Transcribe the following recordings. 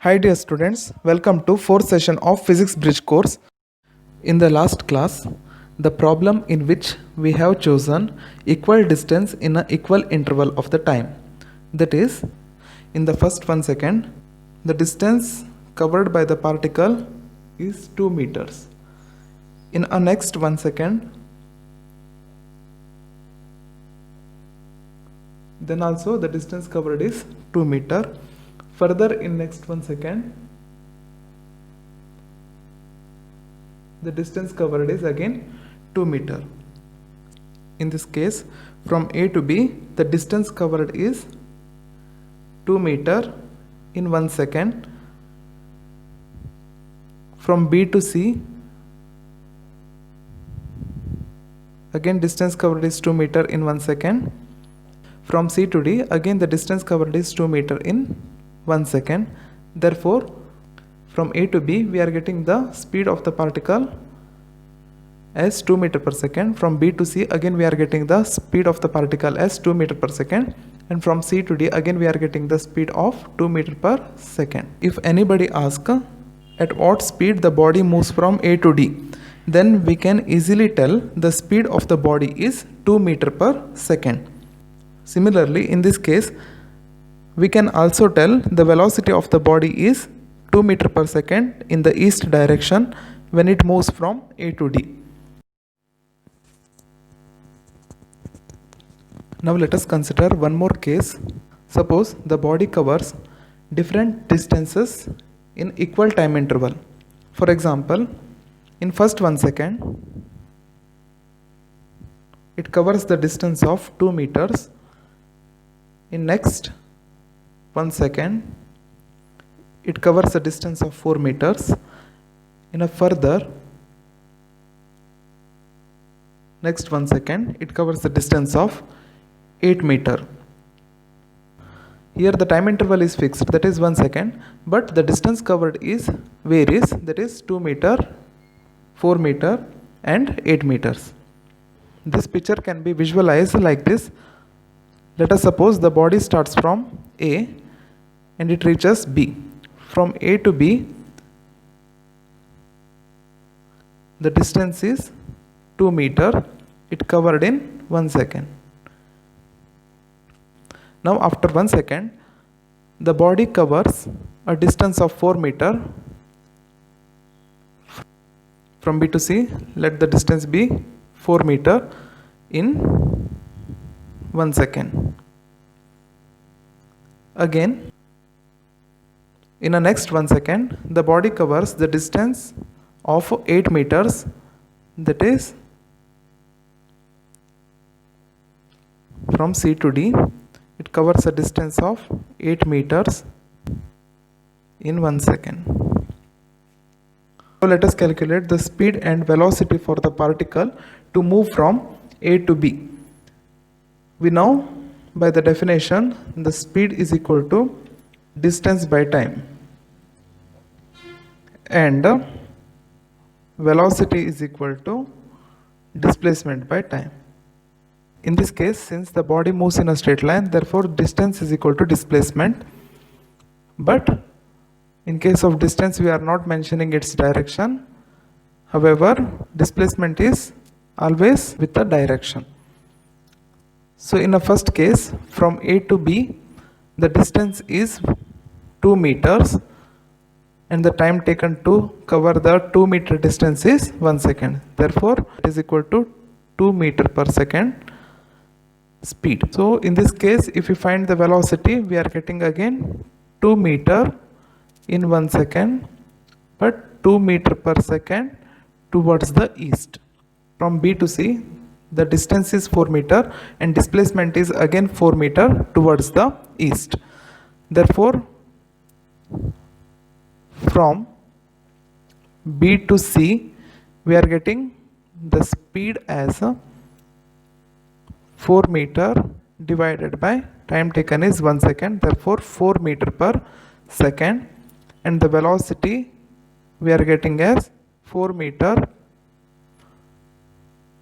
Hi dear students, welcome to fourth session of Physics Bridge course. In the last class, the problem in which we have chosen equal distance in an equal interval of the time. That is, in the first 1 second, the distance covered by the particle is 2 meters. In a next 1 second, then also the distance covered is 2 meter. Further, in next 1 second, the distance covered is again 2 meter. In this case, from A to B, the distance covered is 2 meter in 1 second. From B to C, again distance covered is 2 meter in 1 second. From C to D, again the distance covered is 2 meter in 1 second. Therefore, from A to B, we are getting the speed of the particle as 2 meter per second. From B to C, again we are getting the speed of the particle as 2 meter per second. And from C to D, again we are getting the speed of 2 meter per second. If anybody asks at what speed the body moves from A to D, then we can easily tell the speed of the body is 2 meter per second. Similarly, in this case, we can also tell the velocity of the body is 2 meter per second in the east direction when it moves from A to D. Now let us consider one more case. Suppose the body covers different distances in equal time interval. For example, in first 1 second, it covers the distance of 2 meters. In next 1 second, it covers a distance of 4 meters. In a further next 1 second, it covers the distance of 8 meter. Here the time interval is fixed, that is 1 second, but the distance covered is varies, that is 2 meter, 4 meter and 8 meters. This picture can be visualized like this. Let us suppose the body starts from A and it reaches B. From A to B, the distance is 2 meter. It covered in 1 second. Now after 1 second, the body covers a distance of 4 meter. From B to C, let the distance be 4 meter in 1 second. Again, in the next 1 second, the body covers the distance of 8 meters, that is from C to D, it covers a distance of 8 meters in 1 second. So let us calculate the speed and velocity for the particle to move from A to B. We know by the definition the speed is equal to distance by time and velocity is equal to displacement by time. In this case, since the body moves in a straight line, therefore distance is equal to displacement. But in case of distance, we are not mentioning its direction. However, displacement is always with the direction. So in the first case, from A to B, the distance is 2 meters and the time taken to cover the 2 meter distance is 1 second. Therefore, it is equal to 2 meter per second speed. So in this case, if we find the velocity, we are getting again 2 meter in 1 second, but 2 meter per second towards the east. From B to C, the distance is 4 meter and displacement is again 4 meter towards the east. Therefore, from B to C, we are getting the speed as 4 meter divided by time taken is 1 second. Therefore, 4 meter per second, and the velocity we are getting as 4 meter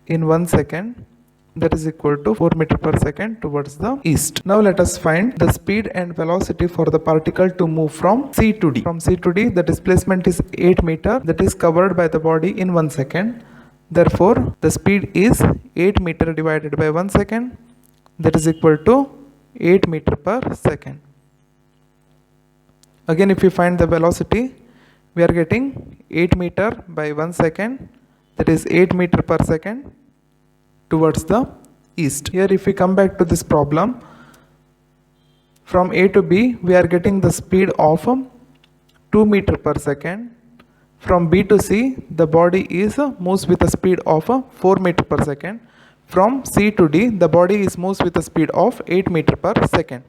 in 1 second. that is equal to 4 meter per second towards the east. Now let us find the speed and velocity for the particle to move from C to D. From C to D, the displacement is 8 meter, that is covered by the body in 1 second. Therefore, the speed is 8 meter divided by 1 second, that is equal to 8 meter per second. Again, if we find the velocity, we are getting 8 meter by 1 second, that is 8 meter per second towards the east. Here if we come back to this problem, from A to B we are getting the speed of 2 meter per second. From B to C the body is moves with a speed of 4 meter per second. From C to D the body is moves with a speed of 8 meter per second.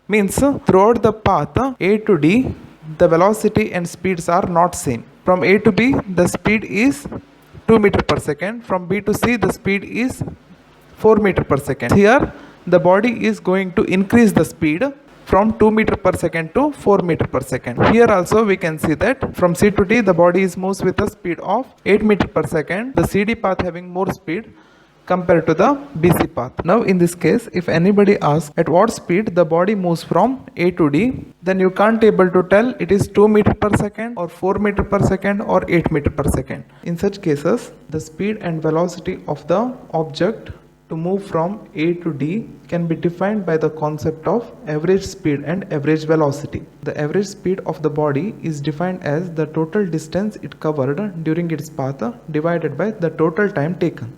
Means throughout the path A to D the velocity and speeds are not same. From A to B the speed is 2 meter per second. From B to C the speed is 4 meter per second. Here the body is going to increase the speed from 2 meter per second to 4 meter per second. Here also we can see that from C to D the body is moves with a speed of 8 meter per second. The CD path having more speed compared to the BC path. Now in this case, if anybody asks at what speed the body moves from A to D, then you can't able to tell it is 2 meter per second or 4 meter per second or 8 meter per second. In such cases, the speed and velocity of the object to move from A to D can be defined by the concept of average speed and average velocity. The average speed of the body is defined as the total distance it covered during its path divided by the total time taken.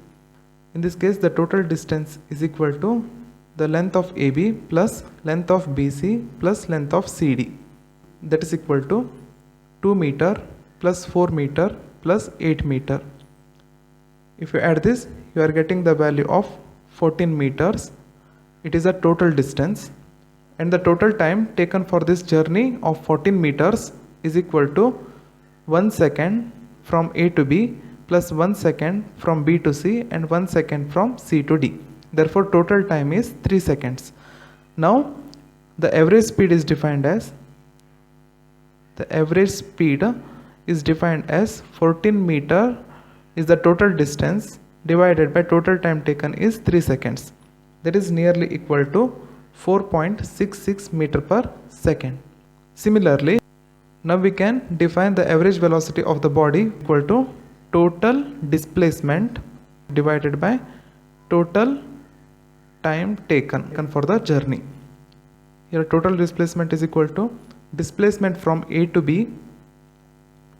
In this case, the total distance is equal to the length of AB plus length of BC plus length of CD. That is equal to 2 meter plus 4 meter plus 8 meter. If you add this, you are getting the value of 14 meters. It is a total distance. And the total time taken for this journey of 14 meters is equal to 1 second from A to B plus 1 second from B to C and 1 second from C to D. Therefore, total time is 3 seconds. Now, the average speed is defined as 14 meter is the total distance divided by total time taken is 3 seconds. That is nearly equal to 4.66 meter per second. Similarly, now we can define the average velocity of the body equal to total displacement divided by total time taken for the journey. Here total displacement is equal to displacement from A to B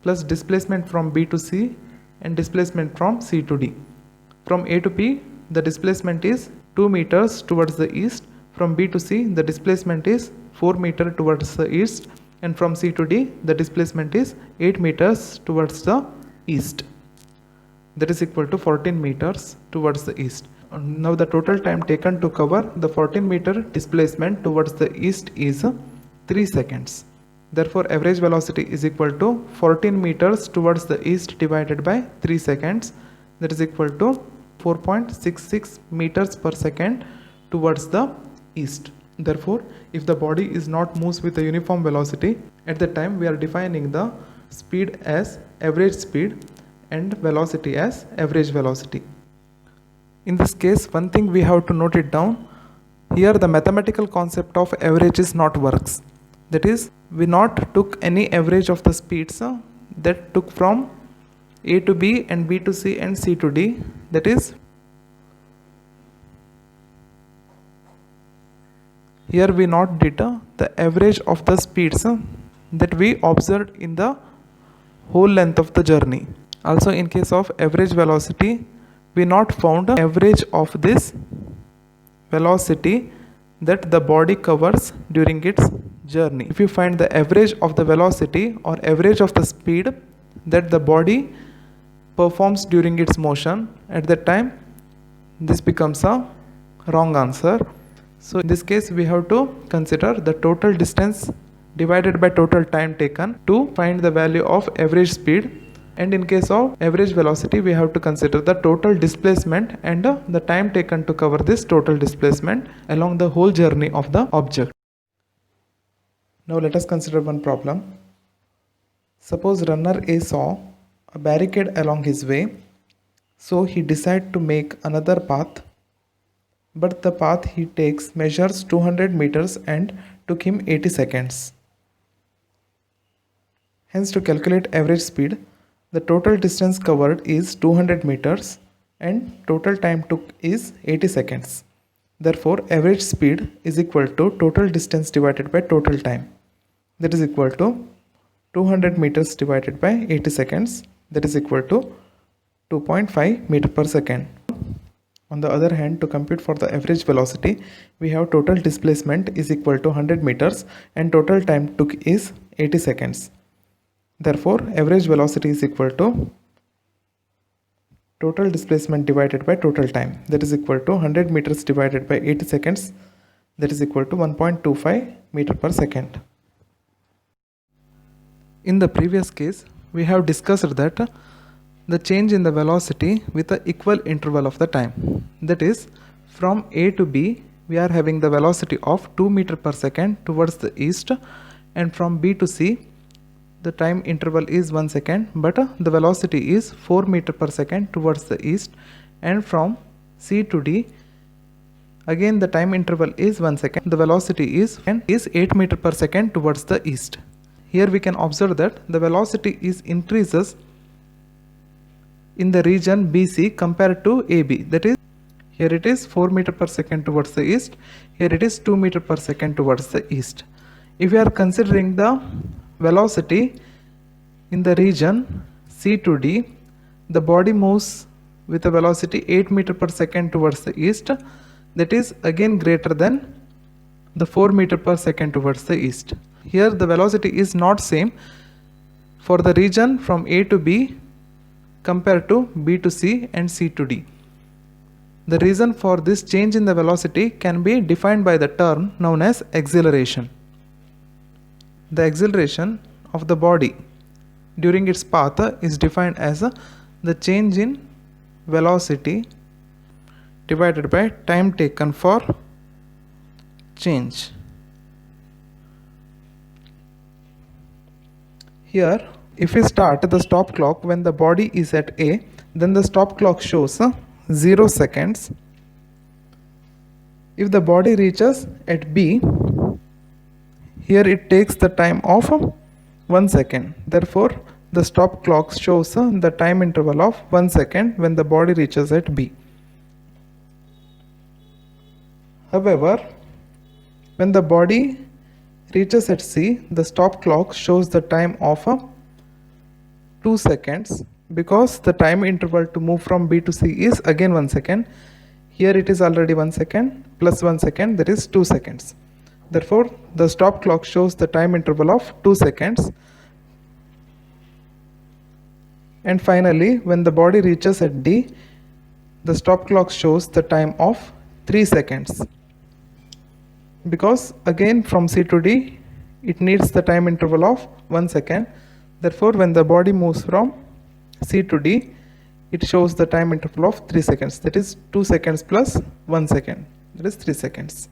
plus displacement from B to C and displacement from C to D. From A to B the displacement is 2 meters towards the east. From B to C the displacement is 4 meters towards the east, and from C to D the displacement is 8 meters towards the east. That is equal to 14 meters towards the east. Now the total time taken to cover the 14 meter displacement towards the east is 3 seconds. Therefore, average velocity is equal to 14 meters towards the east divided by 3 seconds. That is equal to 4.66 meters per second towards the east. Therefore, if the body is not moves with a uniform velocity, at the time we are defining the speed as average speed and velocity as average velocity. In this case, one thing we have to note it down. Here the mathematical concept of average is not works. That is, we not took any average of the speeds that took from A to B and B to C and C to D. That is, here we not did the average of the speeds that we observed in the whole length of the journey. Also, in case of average velocity, we not found average of this velocity that the body covers during its journey. If you find the average of the velocity or average of the speed that the body performs during its motion, at that time this becomes a wrong answer. So in this case we have to consider the total distance divided by total time taken to find the value of average speed, and in case of average velocity we have to consider the total displacement and the time taken to cover this total displacement along the whole journey of the object. Now let us consider one problem. Suppose runner A saw a barricade along his way, so he decided to make another path but the path he takes measures 200 meters and took him 80 seconds. Hence, to calculate average speed, the total distance covered is 200 meters and total time took is 80 seconds. Therefore, average speed is equal to total distance divided by total time. That is equal to 200 meters divided by 80 seconds. That is equal to 2.5 meter per second. On the other hand, to compute for the average velocity, we have total displacement is equal to 100 meters and total time took is 80 seconds. Therefore, average velocity is equal to total displacement divided by total time. That is equal to 100 meters divided by 80 seconds. That is equal to 1.25 meter per second. In the previous case, we have discussed that the change in the velocity with the equal interval of the time. That is, from A to B, we are having the velocity of 2 meter per second towards the east, and from B to C, the time interval is 1 second, but the velocity is 4 meter per second towards the east, and from C to D, again the time interval is 1 second, the velocity is 8 meter per second towards the east. Here we can observe that the velocity is increases in the region BC compared to AB. That is, here it is 4 meter per second towards the east, here it is 2 meter per second towards the east. If we are considering the velocity in the region C to D, the body moves with a velocity 8 meter per second towards the east, that is again greater than the 4 meter per second towards the east. Here the velocity is not same for the region from A to B compared to B to C and C to D. The reason for this change in the velocity can be defined by the term known as acceleration. The acceleration of the body during its path is defined as the change in velocity divided by time taken for change. Here, if we start the stop clock when the body is at A, then the stop clock shows 0 seconds. If the body reaches at B, here it takes the time of 1 second. Therefore, the stop clock shows the time interval of 1 second when the body reaches at B. However, when the body reaches at C, the stop clock shows the time of 2 seconds because the time interval to move from B to C is again 1 second. Here it is already 1 second plus 1 second, that is 2 seconds. Therefore, the stop clock shows the time interval of 2 seconds. And finally, when the body reaches at D, the stop clock shows the time of 3 seconds. Because again from C to D, it needs the time interval of 1 second. Therefore, when the body moves from C to D, it shows the time interval of 3 seconds. That is 2 seconds plus 1 second. That is 3 seconds.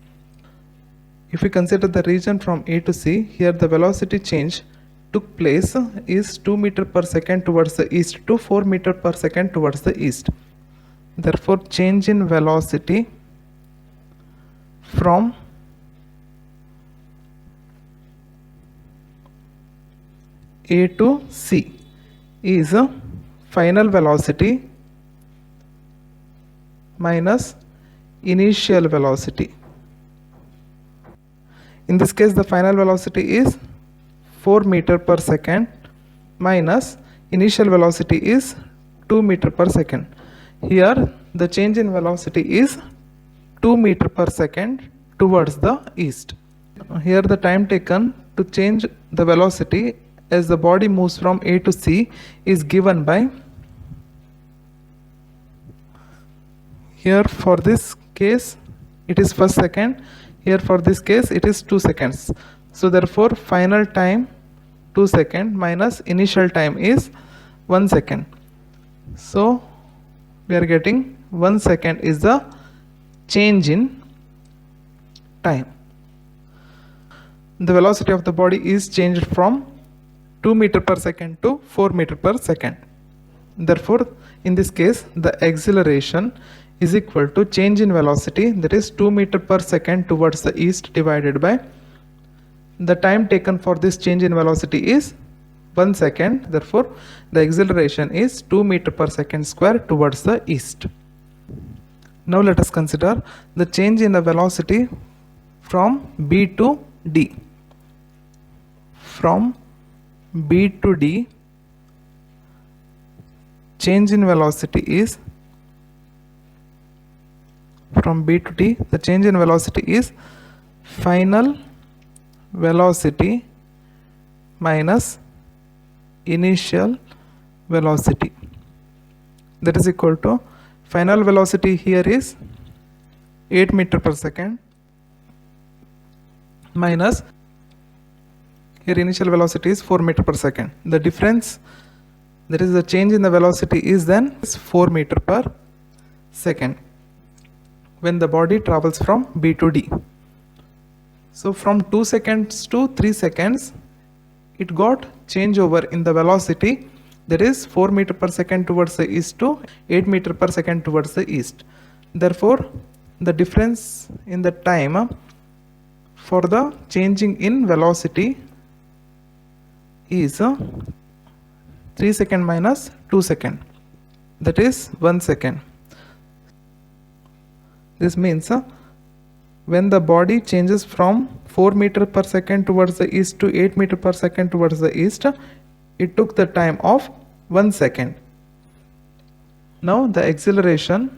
If we consider the region from A to C, here the velocity change took place is 2 meter per second towards the east to 4 meter per second towards the east. Therefore, change in velocity from A to C is final velocity minus initial velocity. In this case, the final velocity is 4 meter per second minus initial velocity is 2 meter per second. Here the change in velocity is 2 meter per second towards the east. Here the time taken to change the velocity as the body moves from A to C is given by, here for this case it is 1 second, here for this case it is 2 seconds. So therefore final time 2 seconds minus initial time is 1 second. So we are getting 1 second is the change in time. The velocity of the body is changed from 2 meter per second to 4 meter per second. Therefore, in this case, the acceleration is equal to change in velocity, that is 2 meter per second towards the east, divided by the time taken for this change in velocity is 1 second. Therefore the acceleration is 2 meter per second square towards the east. Now let us consider the change in the velocity from B to D. From B to D, change in velocity is, from B to D, the change in velocity is final velocity minus initial velocity, that is equal to final velocity here is 8 meter per second minus here initial velocity is 4 meter per second. The difference, that is the change in the velocity, is then 4 meter per second when the body travels from B to D. So from 2 seconds to 3 seconds it got changeover in the velocity, that is 4 meter per second towards the east to 8 meter per second towards the east. Therefore the difference in the time for the changing in velocity is 3 second minus 2 second, that is 1 second. This means when the body changes from 4 meter per second towards the east to 8 meter per second towards the east, it took the time of 1 second. Now the acceleration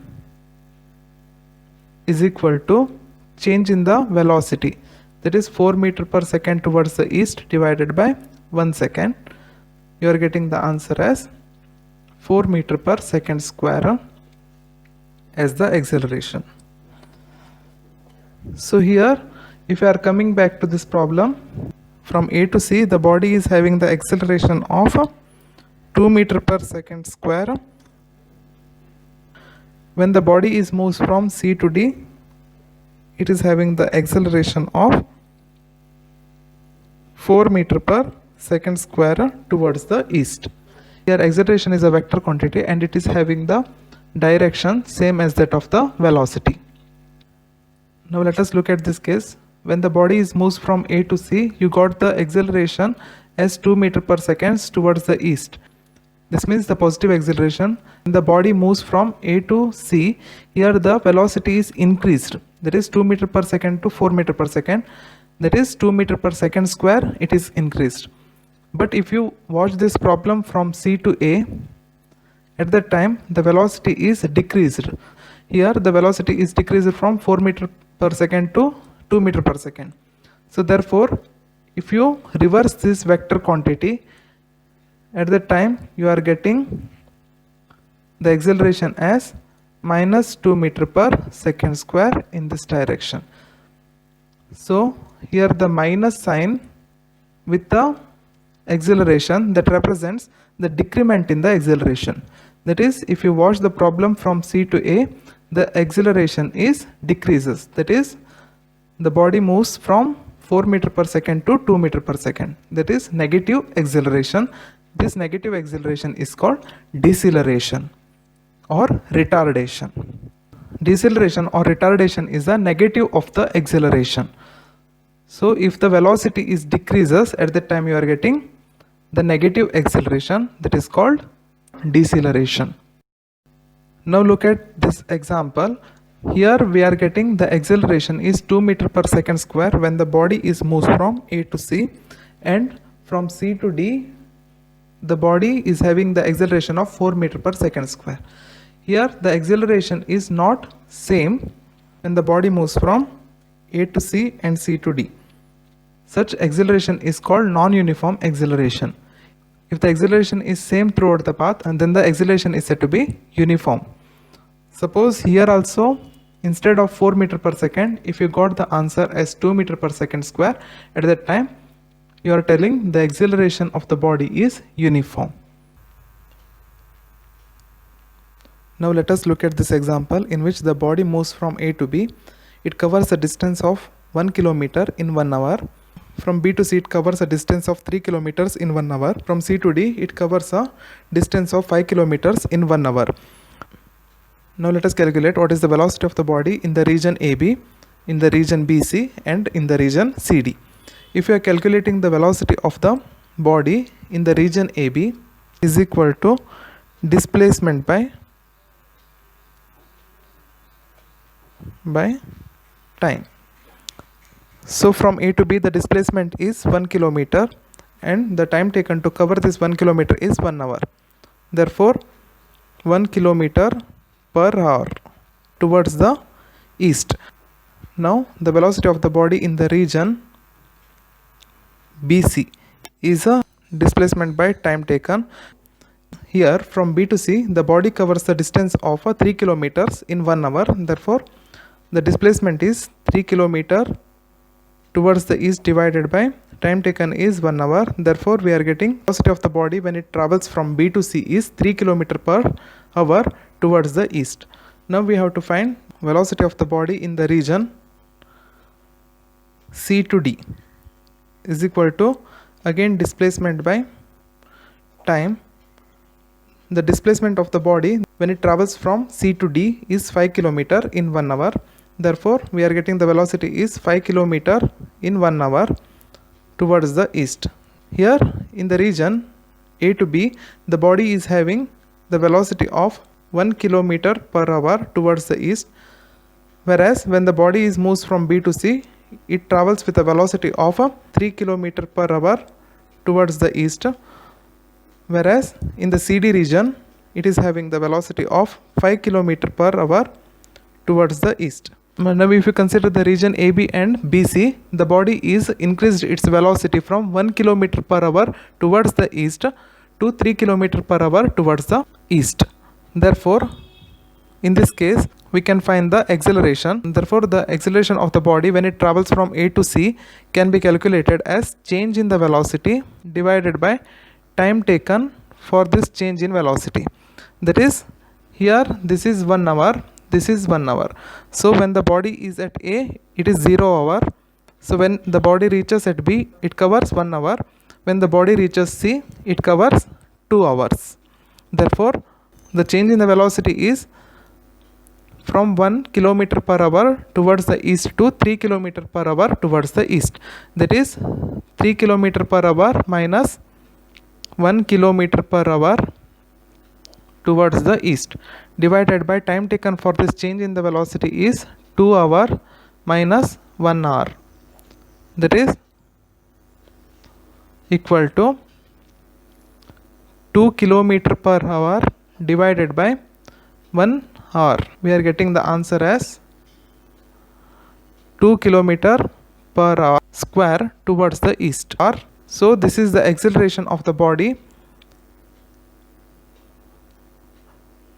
is equal to change in the velocity, that is 4 meter per second towards the east divided by 1 second. You are getting the answer as 4 meter per second square as the acceleration. So here, if you are coming back to this problem, from A to C, the body is having the acceleration of 2 meter per second square. When the body is moves from C to D, it is having the acceleration of 4 meter per second square towards the east. Here acceleration is a vector quantity and it is having the direction same as that of the velocity. Now let us look at this case. When the body is moves from A to C, you got the acceleration as 2 meter per second towards the east. This means the positive acceleration. When the body moves from A to C, here the velocity is increased, that is 2 meter per second to 4 meter per second, that is 2 meter per second square, it is increased. But if you watch this problem from C to A, at that time the velocity is decreased. Here the velocity is decreased from 4 meter per second to 2 meter per second. So therefore if you reverse this vector quantity, at that time you are getting the acceleration as minus 2 meter per second square in this direction. So here the minus sign with the acceleration, that represents the decrement in the acceleration. That is, if you watch the problem from C to A, the acceleration is decreases, that is the body moves from 4 meter per second to 2 meter per second, that is negative acceleration. This negative acceleration is called deceleration or retardation. Deceleration or retardation is the negative of the acceleration. So if the velocity is decreases, at that time you are getting the negative acceleration, that is called deceleration. Now look at this example. Here we are getting the acceleration is 2 meter per second square when the body is moves from A to C, and from C to D the body is having the acceleration of 4 meter per second square. Here the acceleration is not same when the body moves from A to C and C to D. Such acceleration is called non-uniform acceleration. If the acceleration is same throughout the path, and then the acceleration is said to be uniform. Suppose here also, instead of 4 meter per second, if you got the answer as 2 meter per second square, at that time you are telling the acceleration of the body is uniform. Now let us look at this example in which the body moves from A to B. It covers a distance of 1 kilometer in 1 hour. From B to C it covers a distance of 3 kilometers in 1 hour. From C to D it covers a distance of 5 kilometers in 1 hour. Now let us calculate what is the velocity of the body in the region AB, in the region BC and in the region CD. If you are calculating the velocity of the body in the region AB is equal to displacement by time. So from A to B the displacement is 1 kilometer and the time taken to cover this 1 kilometer is 1 hour. Therefore 1 kilometer per hour towards the east. Now the velocity of the body in the region BC is a displacement by time taken. Here from B to C the body covers the distance of 3 kilometers in 1 hour. Therefore the displacement is 3 kilometer towards the east divided by time taken is 1 hour. Therefore we are getting velocity of the body when it travels from B to C is 3 kilometer per hour towards the east. Now we have to find velocity of the body in the region C to D is equal to again displacement by time. The displacement of the body when it travels from C to D is 5 kilometer in 1 hour. Therefore we are getting the velocity is 5 kilometer in 1 hour towards the east. Here in the region A to B the body is having the velocity of 1 kilometer per hour towards the east, whereas when the body is moves from B to C it travels with a velocity of 3 kilometer per hour towards the east, whereas in the CD region it is having the velocity of 5 kilometer per hour towards the east. Now if you consider the region AB and BC, the body is increased its velocity from 1 kilometer per hour towards the east to 3 kilometer per hour towards the east. Therefore in this case we can find the acceleration. Therefore the acceleration of the body when it travels from A to C can be calculated as change in the velocity divided by time taken for this change in velocity. That is, here this is 1 hour, this is 1 hour. So when the body is at A it is 0 hour. So when the body reaches at B it covers 1 hour. When the body reaches C it covers 2 hours. Therefore the change in the velocity is from 1 kilometer per hour towards the east to 3 kilometer per hour towards the east. That is 3 kilometer per hour minus 1 kilometer per hour towards the east divided by time taken for this change in the velocity is 2 hour minus 1 hour. That is equal to 2 kilometer per hour divided by 1 hour. We are getting the answer as 2 kilometer per hour square towards the east. So this is the acceleration of the body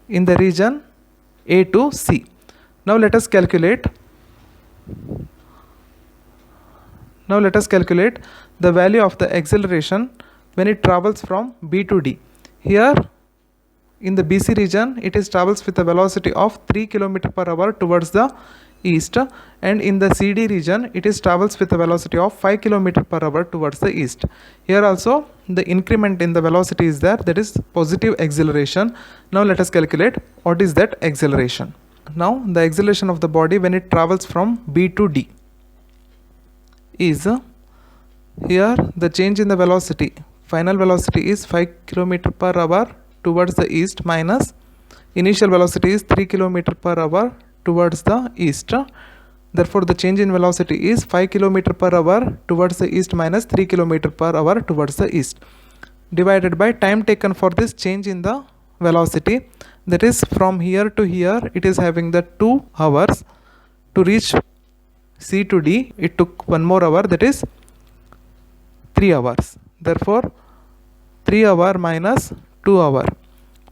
in the region A to C. Now let us calculate the value of the acceleration when it travels from B to D. Here in the BC region it is travels with a velocity of 3 km per hour towards the east, and in the CD region it is travels with a velocity of 5 km per hour towards the east. Here also the increment in the velocity is there, that is positive acceleration. Now let us calculate what is that acceleration. Now the acceleration of the body when it travels from B to D is, here the change in the velocity, final velocity is 5 km per hour towards the east minus initial velocity is 3 km per hour towards the east. Therefore the change in velocity is 5 km per hour towards the east minus 3 km per hour towards the east divided by time taken for this change in the velocity. That is, from here to here it is having the 2 hours. To reach C to D it took 1 more hour, that is 3 hours. Therefore 3 hour minus 2 hour.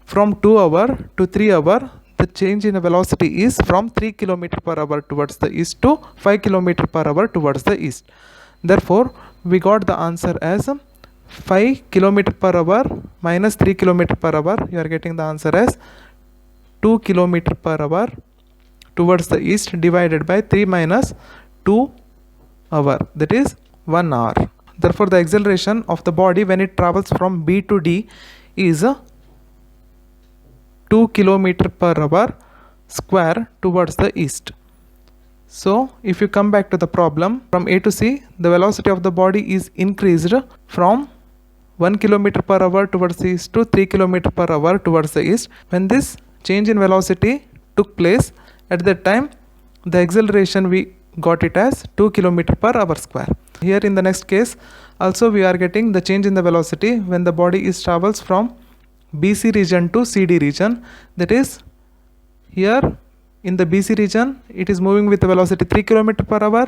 From 2 hour to 3 hour the change in the velocity is from 3 km per hour towards the east to 5 km per hour towards the east. Therefore we got the answer as 5 km per hour minus 3 km per hour. You are getting the answer as 2 km per hour towards the east divided by 3 minus 2 hour, that is 1 hour. Therefore the acceleration of the body when it travels from B to D is 2 km per hour square towards the east. So if you come back to the problem, from A to C, the velocity of the body is increased from 1 km per hour towards the east to 3 km per hour towards the east. When this change in velocity took place, at that time the acceleration we got it as 2 km per hour square. Here in the next case also we are getting the change in the velocity when the body is travels from BC region to CD region. That is, here in the BC region it is moving with a velocity 3 km per hour.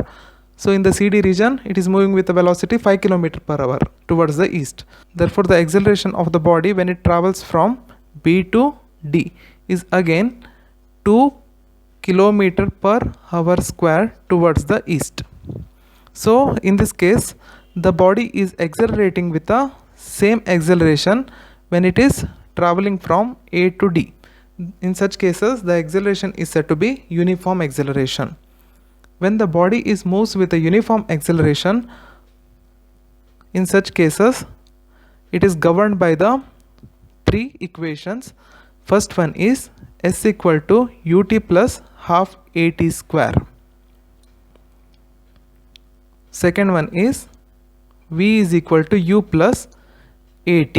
So in the CD region it is moving with a velocity 5 km per hour towards the east. Therefore the acceleration of the body when it travels from B to D is again 2 km per hour square towards the east. So in this case the body is accelerating with the same acceleration when it is traveling from A to D. In such cases the acceleration is said to be uniform acceleration. When the body is moves with a uniform acceleration, in such cases it is governed by the three equations. First one is S equal to ut plus half at square. Second one is v is equal to u plus at,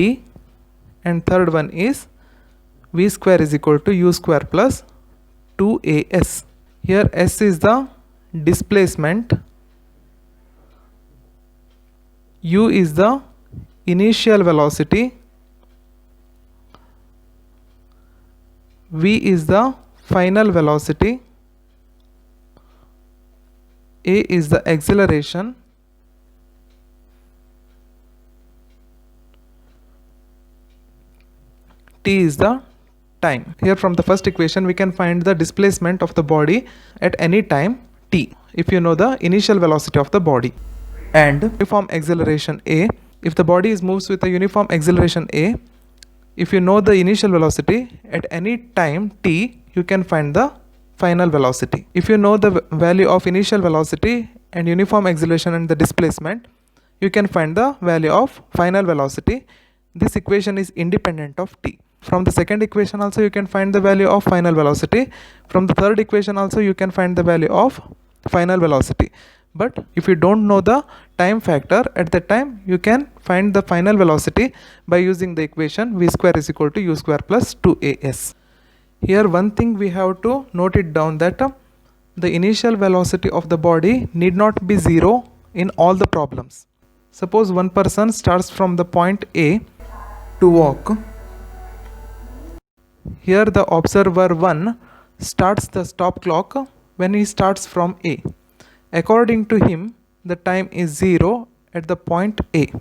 and third one is v square is equal to u square plus 2as. Here s is the displacement, u is the initial velocity, v is the final velocity, a is the acceleration, t is the time. Here from the first equation we can find the displacement of the body at any time t if you know the initial velocity of the body, and uniform acceleration a. If the body is moves with a uniform acceleration a, if you know the initial velocity at any time t, you can find the final velocity. If you know the value of initial velocity and uniform acceleration and the displacement, you can find the value of final velocity. This equation is independent of t. From the second equation also you can find the value of final velocity. From the third equation also you can find the value of final velocity. But if you don't know the time factor, at that time you can find the final velocity by using the equation v square is equal to u square plus 2as. Here one thing we have to note it down, that the initial velocity of the body need not be zero in all the problems. Suppose one person starts from the point A to walk. Here the observer 1 starts the stop clock when he starts from A. According to him the time is 0 at the point A.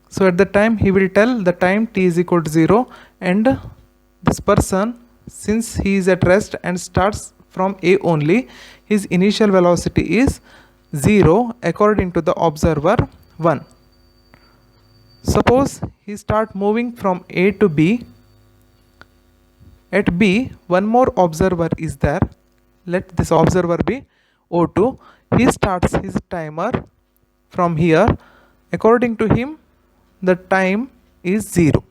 So at the time he will tell the time t is equal to 0, and this person, since he is at rest and starts from A only, his initial velocity is 0 according to the observer 1. Suppose he start moving from A to B. At B one more observer is there. Let this observer be O2. He starts his timer from here. According to him the time is 0.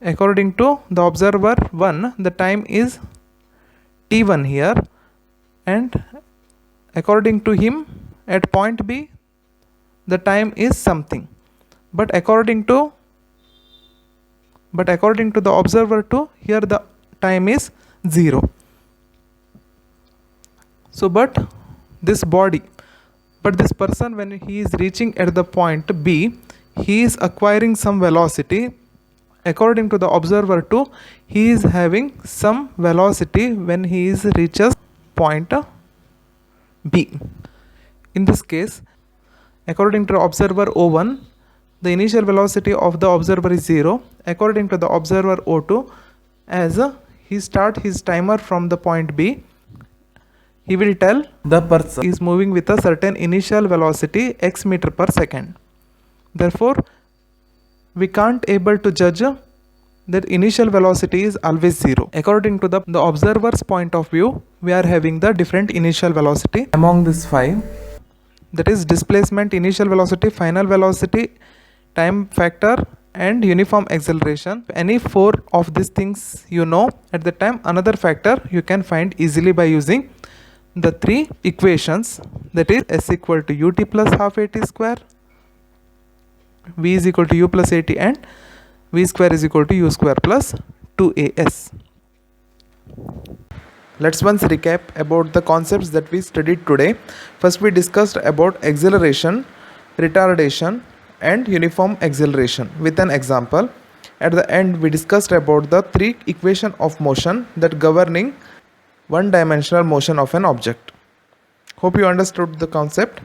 According to the observer 1 the time is t1 here, and according to him at point B the time is something, but according to the observer 2 here the time is 0. So but this person, when he is reaching at the point B, he is acquiring some velocity. According to the observer 2, he is having some velocity when he is reaches point B. In this case, according to observer O1, the initial velocity of the observer is 0. According to the observer O2, as he start his timer from the point B, he will tell the person is moving with a certain initial velocity x meter per second. Therefore, we can't able to judge that initial velocity is always 0. According to the observer's point of view, we are having the different initial velocity among these 5. That is displacement, initial velocity, final velocity, time factor and uniform acceleration. Any four of these things you know at the time, another factor you can find easily by using the three equations, that is s equal to ut plus half at square, v is equal to u plus at, and v square is equal to u square plus 2as. Let's once recap about the concepts that we studied today. First we discussed about acceleration, retardation and uniform acceleration with an example. At the end we discussed about the three equations of motion that governing one-dimensional motion of an object. Hope you understood the concept.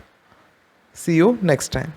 See you next time.